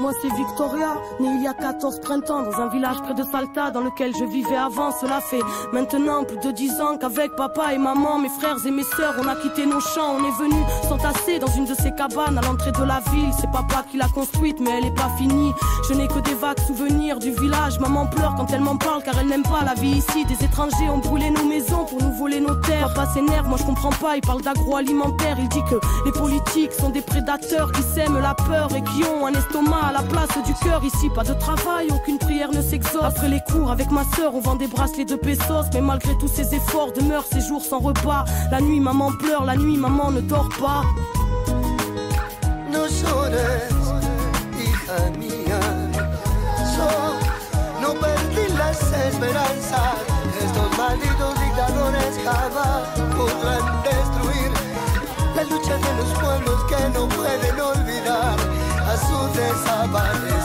Moi c'est Victoria, née il y a 14 printemps dans un village près de Salta dans lequel je vivais avant. Cela fait maintenant plus de 10 ans qu'avec papa et maman, mes frères et mes sœurs, on a quitté nos champs. On est venu s'entasser dans une de ces cabanes à l'entrée de la ville. C'est papa qui l'a construite mais elle est pas finie. Je n'ai que des vagues souvenirs du village. Maman pleure quand elle m'en parle car elle n'aime pas la vie ici. Des étrangers ont brûlé nos maisons pour nous voler nos terres. Papa s'énerve, moi je comprends pas, il parle d'agroalimentaire. Il dit que les politiques sont des prédateurs qui sèment la peur et qui ont un estomac à la place du cœur. Ici pas de travail, aucune prière ne s'exauce. Après les cours avec ma sœur on vend des bracelets de pesos. Mais malgré tous ces efforts demeurent ces jours sans repas. La nuit maman pleure, la nuit maman ne dort pas. No llores, hija mía, no perdí las esperanzas. Estos malditos dictadores jamás podrán destruir la lucha de los pueblos que no pueden olvidar a su desaparecido.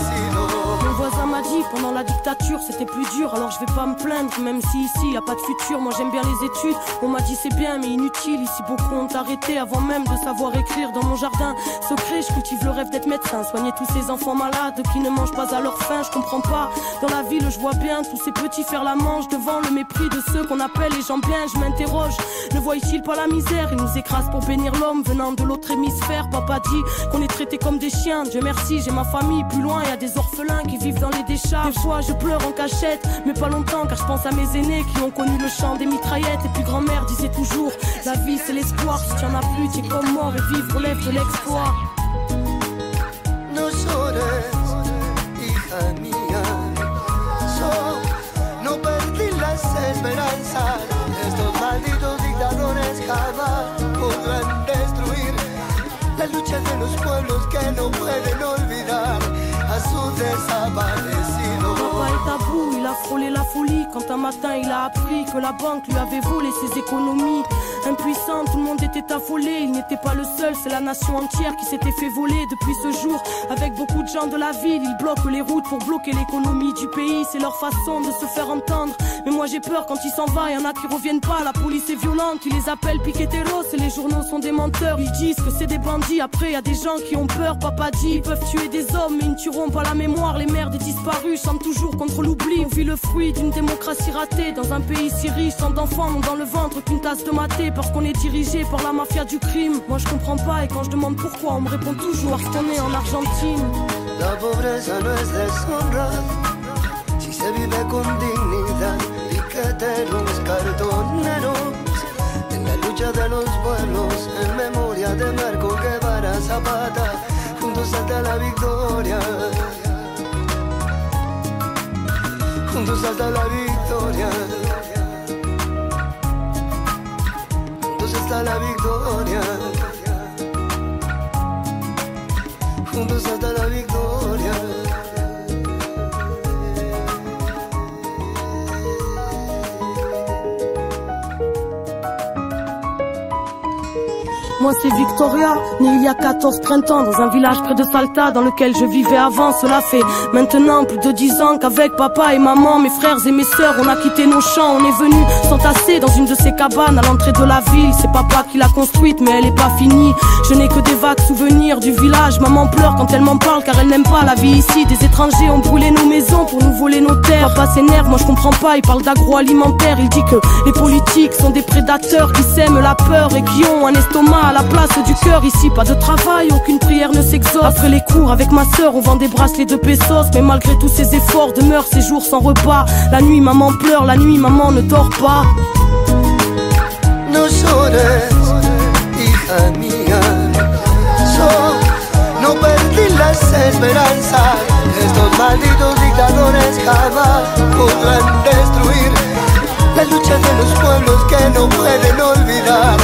Mon voisin m'a dit pendant la dictature c'était plus dur, alors je vais pas me plaindre même si ici y a pas de futur. Moi j'aime bien les études, on m'a dit c'est bien mais inutile. Ici beaucoup ont arrêté avant même de savoir écrire. Dans mon jardin secret je cultive le rêve d'être médecin, soigner tous ces enfants malades qui ne mangent pas à leur faim. Je comprends pas, dans la ville je vois bien tous ces petits faire la manche devant le mépris de ceux qu'on appelle les gens bien. Je m'interroge, ne voient-ils pas la misère? Ils nous écrasent pour bénir l'homme venant de l'autre hémisphère. Papa dit qu'on est traités comme des chiens, Dieu merci j'ai ma famille. Plus loin y a des orphelins qui vivent dans les décharges. Des fois je pleure en cachette, mais pas longtemps car je pense à mes aînés qui ont connu le chant des mitraillettes. Et puis grand-mère disait toujours, la vie c'est l'espoir, si t'en as plus t'es comme mort et vivre relève de l'exploit. No llores, hija mía, no perdí las esperanzas. Estos malditos dictadores jamás podrán destruir la lucha de los pueblos que no pueden olvidar a su desaparecido. Papa est à bout, il a frôlé la folie quand un matin il a appris que la banque lui avait volé ses économies. Impuissant, tout le monde était affolé, il n'était pas le seul, c'est la nation entière qui s'était fait voler. Depuis ce jour, avec beaucoup de gens de la ville, ils bloquent les routes pour bloquer l'économie du pays. C'est leur façon de se faire entendre, mais moi j'ai peur quand il s'en va, y en a qui reviennent pas. La police est violente, ils les appellent piqueteros et les journaux sont des menteurs. Ils disent que c'est des bandits, après y a des gens qui ont peur. Papa dit, ils peuvent tuer des hommes mais ils ne tueront pas la mémoire. Les mères des disparus chantent toujours contre l'oubli. On vit le fruit d'une démocratie ratée dans un pays si riche. Tant d'enfants n'ont dans le ventre qu'une tasse de maté parce qu'on est dirigé par la mafia du crime. Moi je comprends pas et quand je demande pourquoi on me répond toujours parce qu'on est en Argentine. La pobreza no es deshonra si se vive con dignidad. Piqueteros, cartoneros, en la lucha de los pueblos, en memoria de Marco Guevara Zapata, juntos hasta la victoria. Juntos hasta la victoria. Juntos hasta la victoria. Juntos hasta la victoria. Moi c'est Victoria, née il y a 14 printemps dans un village près de Salta dans lequel je vivais avant. Cela fait maintenant plus de 10 ans qu'avec papa et maman, mes frères et mes sœurs, on a quitté nos champs. On est venu s'entasser dans une de ces cabanes à l'entrée de la ville. C'est papa qui l'a construite mais elle est pas finie. Je n'ai que des vagues souvenirs du village. Maman pleure quand elle m'en parle car elle n'aime pas la vie ici. Des étrangers ont brûlé nos maisons pour nous voler nos terres. Papa s'énerve, moi je comprends pas, il parle d'agroalimentaire. Il dit que les politiques sont des prédateurs qui sèment la peur et qui ont un estomac à la place du cœur. Ici pas de travail, aucune prière ne s'exauce. Après les cours avec ma sœur on vend des bracelets de pesos. Mais malgré tous ces efforts demeurent ces jours sans repas. La nuit maman pleure, la nuit maman ne dort pas. No llores, hija mía, no perdí las esperanzas. Estos malditos dictadores jamás podrán destruir la lucha de los pueblos que no pueden olvidar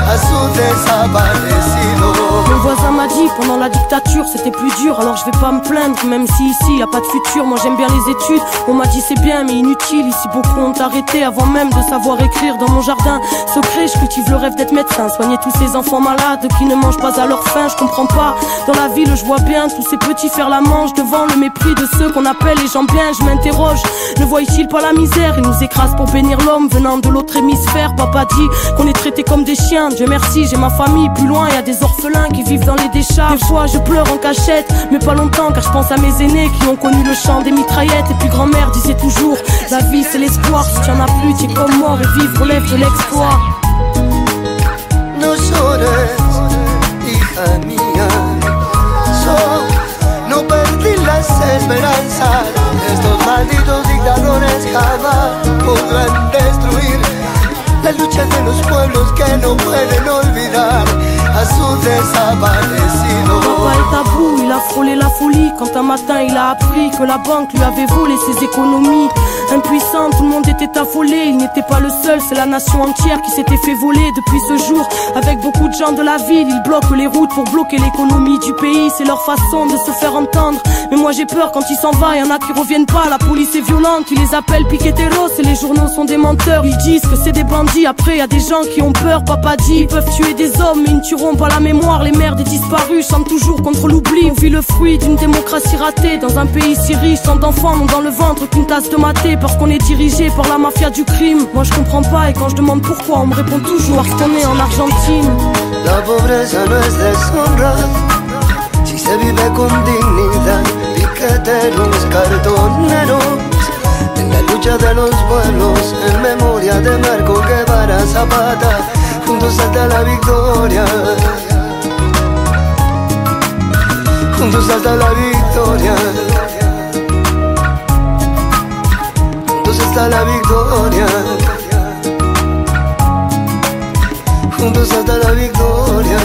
a su desaparecido. Mon voisin m'a dit pendant la dictature c'était plus dur, alors je vais pas me plaindre même si ici y a pas de futur. Moi j'aime bien les études, on m'a dit c'est bien mais inutile. Ici beaucoup ont arrêté avant même de savoir écrire. Dans mon jardin secret je cultive le rêve d'être médecin, soigner tous ces enfants malades qui ne mangent pas à leur faim. Je comprends pas, dans la ville je vois bien tous ces petits faire la manche devant le mépris de ceux qu'on appelle les gens bien. Je m'interroge, ne voient-ils pas la misère? Ils nous écrasent pour bénir l'homme venant de l'autre hémisphère. Papa dit qu'on est traités comme des chiens, Dieu merci j'ai ma famille. Plus loin y a des orphelins qui vivent dans les décharges. charge. Des fois je pleure en cachette, mais pas longtemps car je pense à mes aînés qui ont connu le chant des mitraillettes. Et puis grand-mère disait toujours, la vie c'est l'espoir, si tu en as plus, tu es comme mort et vivre relève de l'exploit. No llores, hija mía, no perdí las esperanzas. Estos malditos dictadores jamás podrán destruir la lucha de los pueblos que no pueden olvidar a sus desaparecidos. Papa est à bout, il a frôlé la folie quand un matin il a appris que la banque lui avait volé ses économies. Impuissant, tout le monde était affolé, il n'était pas le seul, c'est la nation entière qui s'était fait voler depuis ce jour. Avec beaucoup de gens de la ville, ils bloquent les routes pour bloquer l'économie du pays, c'est leur façon de se faire entendre. Mais moi j'ai peur quand il s'en va, y'en a qui reviennent pas, la police est violente, ils les appellent piqueteros et les journaux sont des menteurs. Ils disent que c'est des bandits, après y a des gens qui ont peur, papa dit ils peuvent tuer des hommes mais ils ne tueront pas la mémoire. Les mères des disparus chantent toujours contre l'oubli. On vit le fruit d'une démocratie ratée dans un pays si riche, tant d'enfants n'ont dans le ventre qu'une tasse de maté parce qu'on est dirigé par la mafia du crime. Moi je comprends pas et quand je demande pourquoi on me répond toujours parce qu'on est en Argentine. La pobreza no es deshonra si se vive con dignidad. Piqueteros, cartoneros, en la lucha de los pueblos, en memoria de Marco Guevara Zapata, juntos hasta la victoria, juntos hasta la victoria, juntos hasta la victoria, juntos hasta la victoria.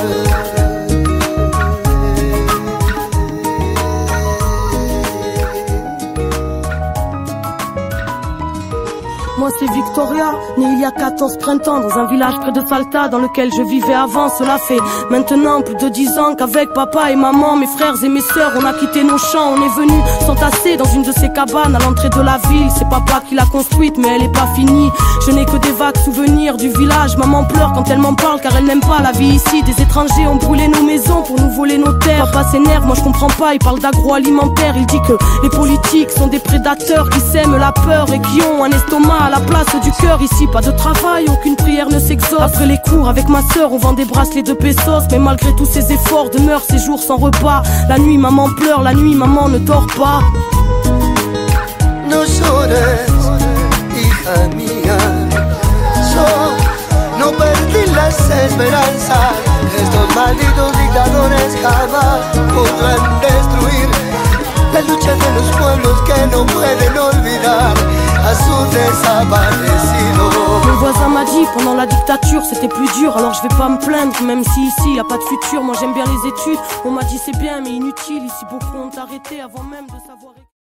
Moi c'est Victoria, née il y a 14 printemps dans un village près de Salta dans lequel je vivais avant. Cela fait maintenant plus de 10 ans qu'avec papa et maman, mes frères et mes sœurs, on a quitté nos champs. On est venu s'entasser dans une de ces cabanes à l'entrée de la ville. C'est papa qui l'a construite mais elle est pas finie. Je n'ai que des vagues souvenirs du village. Maman pleure quand elle m'en parle car elle n'aime pas la vie ici. Des étrangers ont brûlé nos maisons pour nous voler nos terres. Papa s'énerve, moi je comprends pas, il parle d'agroalimentaire. Il dit que les politiques sont des prédateurs qui sèment la peur et qui ont un estomac à la place du cœur. Ici pas de travail, aucune prière ne s'exauce. Après les cours avec ma sœur on vend des bracelets de pesos. Mais malgré tous ces efforts demeurent ces jours sans repas. La nuit maman pleure, la nuit maman ne dort pas. No llores, hija mía, no perdí las esperanzas. Estos malditos dictadores jamás podrán destruir la lucha de los pueblos que no pueden olvidar à sus desaparecidos. Mon voisin m'a dit pendant la dictature c'était plus dur. Alors je vais pas me plaindre même si ici y a pas de futur. Moi j'aime bien les études, on m'a dit c'est bien mais inutile. Ici beaucoup ont arrêté avant même de savoir écrire.